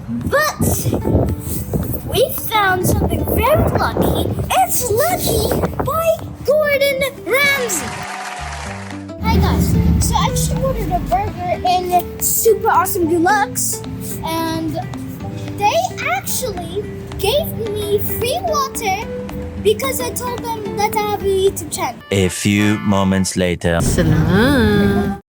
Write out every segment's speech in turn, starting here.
But we found something very lucky. It's Lucky by Gordon Ramsay. Hi guys, so I just ordered a burger in Super Awesome Deluxe, and they actually gave me free water because I told them that I have a YouTube channel. A few moments later. Salman.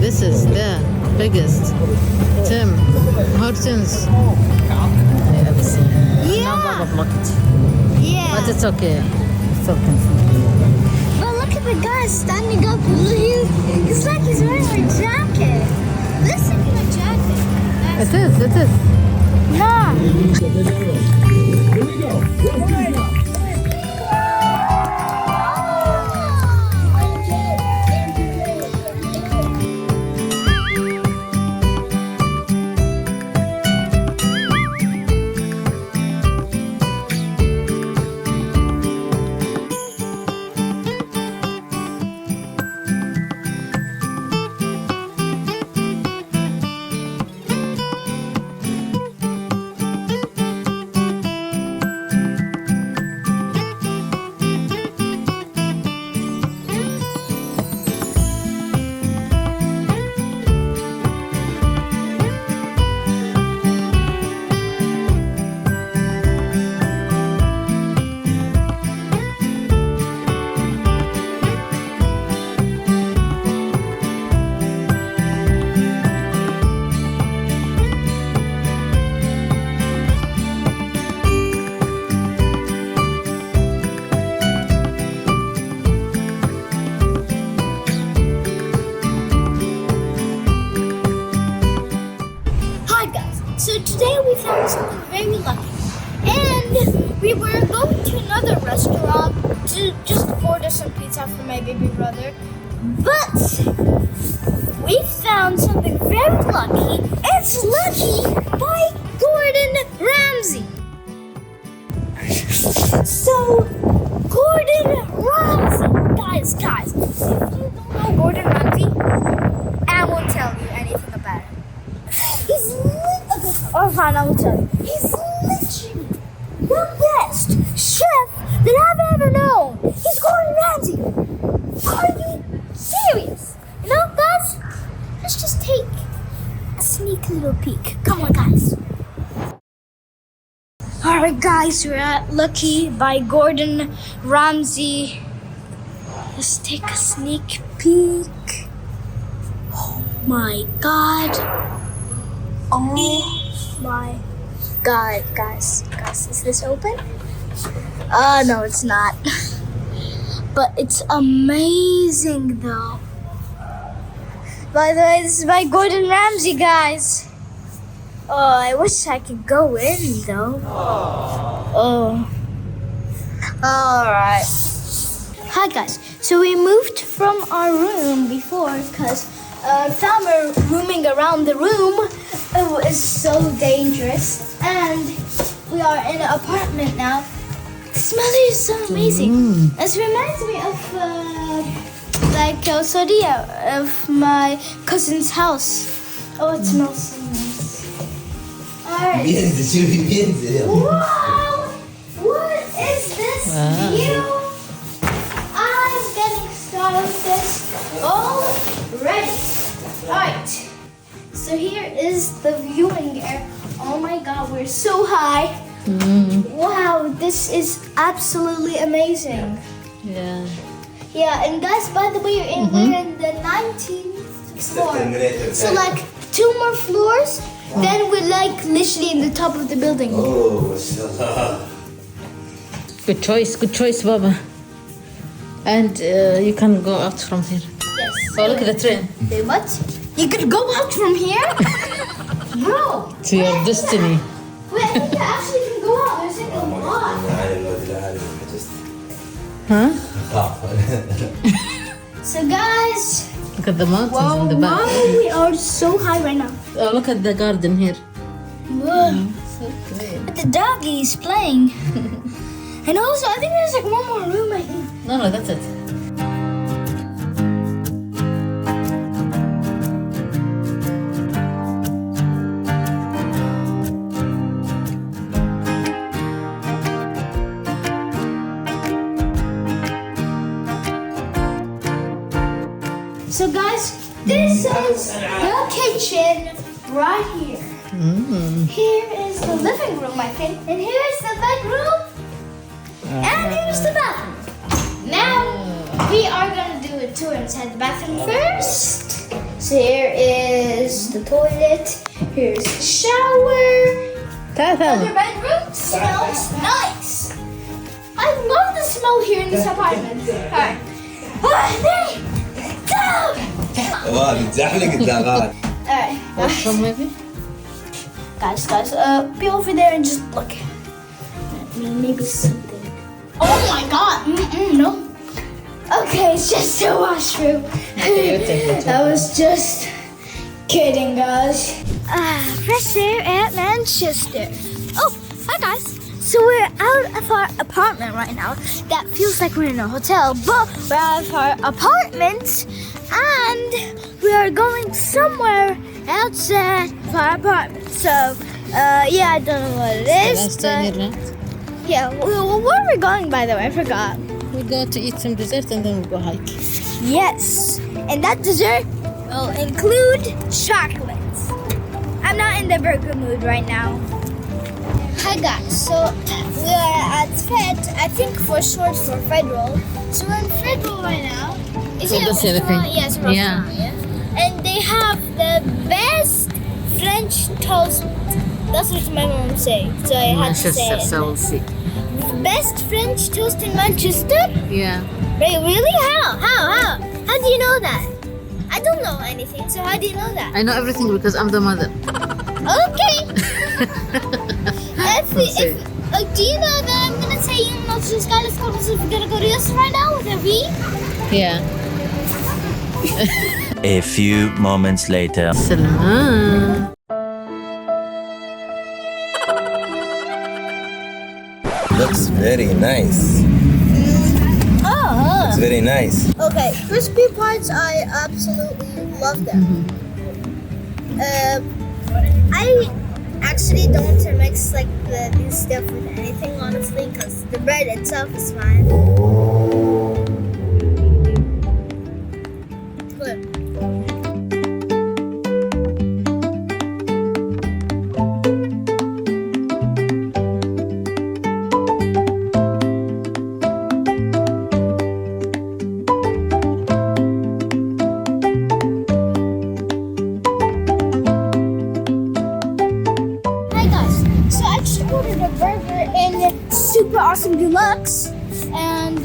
This is the biggest Tim Hortons I ever seen. Yeah. Now block it. Yeah. But it's okay. So But look at the guy standing up. It's like he's wearing a jacket. This isn't a jacket. It is, it is. Nah. Here we go. So today we found something very lucky, and we were going to another restaurant to just order some pizza for my baby brother, but we found something very lucky. It's Lucky by Gordon Ramsay. So Gordon Ramsay, guys, if you don't know Gordon Ramsay, I won't tell you anything about it. He's fine, I will tell you. He's literally the best chef that I've ever known. He's Gordon Ramsay. Are you serious? You know, guys, let's just take a sneak little peek. Come on, guys. Alright, guys, we're at Lucky by Gordon Ramsay. Let's take a sneak peek. Oh my god. Oh my god, guys, is this open? No, it's not. But it's amazing though. By the way, this is by Gordon Ramsay, guys. Oh, I wish I could go in though. Oh. Alright. Hi guys, so we moved from our room before because found her roaming around the room. It was so dangerous, and we are in an apartment now. The smell is so amazing. It reminds me of Saudi, of my cousin's house. Oh, it smells so nice. Alright. Wow! What is this view? I'm getting started with this already. Alright. So here is the viewing area. Oh my god, we're so high. Wow, this is absolutely amazing. Yeah. Yeah, and guys, by the way, we're in the 19th floor. So like 2 more floors, then we're like literally in the top of the building. Oh, mashallah. Good choice, Baba. And you can go out from here. Yes. Oh, look at the train. Wait, what? You could go out from here? Bro. To your destiny. Wait, I think you actually can go out. There's like a lot. Huh? So guys, Look at the mountains in the back. wow, we are so high right now. Oh, look at the garden here. Whoa. So great. But the doggy is playing. And also, I think there's like one more room, I think. No, that's it. So guys, this is the kitchen right here. Here is the living room, I think. And here is the bedroom. And here's the bathroom. Now, we are going to do a tour inside the bathroom first. So here is the toilet. Here's the shower. Other bedroom smells nice. I love the smell here in this apartment. Alright. 1, 3, go! بتزحلق الدغات. Alright. Washroom maybe? Guys, be over there and just look. Maybe something. Oh my god! No. Okay, it's just a washroom. I was just kidding, guys. Fresh air at Manchester. Oh, hi guys. So we're out of our apartment right now. That feels like we're in a hotel, but we're out of our apartment and we are going somewhere outside of our apartment. So, yeah, I don't know what it is, but yeah, where are we going, by the way? I forgot. We go to eat some dessert and then we go hike. Yes, and that dessert will include chocolate. I'm not in the burger mood right now. Hi guys, so we are at Fed, I think for short for Federal. So we're in Federal right now. Is it a that's the other restaurant? thing. Yeah, it's a restaurant, yeah. And they have the best French toast. That's what my mom said, so I had to say Manchester, it. so we'll see. Best French toast in Manchester? Yeah. Wait, really? How? How do you know that? I don't know anything, so how do you know that? I know everything because I'm the mother. Okay. Do you know that I'm gonna say you know to Scarlett's Conference if we're gonna go to this right now with a V? Yeah. A few moments later. Salman. Looks very nice. It's very nice. Okay, crispy parts, I absolutely love them. I actually don't mix like this stuff with anything, honestly, because the bread itself is fine. Good. Super awesome Deluxe, and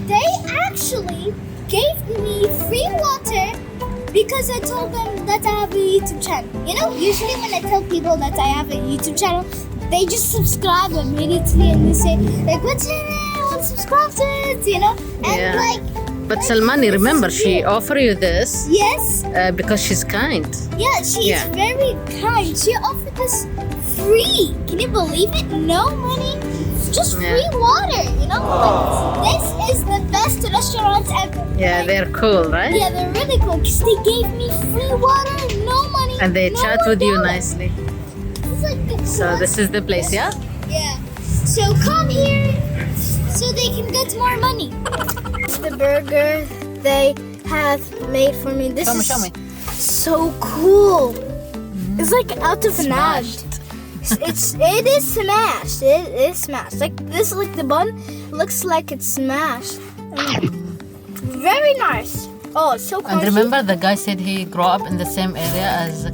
they actually gave me free water because I told them that I have a YouTube channel. You know, usually when I tell people that I have a YouTube channel, they just subscribe immediately and they say like, "What's your name? I want to subscribe to it," you know, and But Salmani, remember, she offered you this yes, because she's kind. yeah, she's very kind. She offered this free. Can you believe it? No money. Just free water, you know? Like, this is the best restaurant ever. Yeah, Like, they're cool, right? yeah, they're really cool because they gave me free water, no money. And they no chat with you $1. nicely. This is like the So coolest- this is the place, yeah? Yeah. So come here so they can get more money. The burger they have made for me. This is Show me. so cool. It's like out of an ad. It is smashed. It is smashed. Like this, like the bun looks like it's smashed. Very nice. Oh, it's so crunchy. And remember the guy said he grew up in the same area as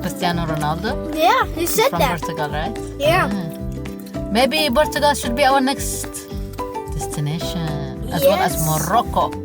Cristiano Ronaldo? Yeah, he said From that. Portugal, right? Yeah. Maybe Portugal should be our next destination as well as Yes. Morocco.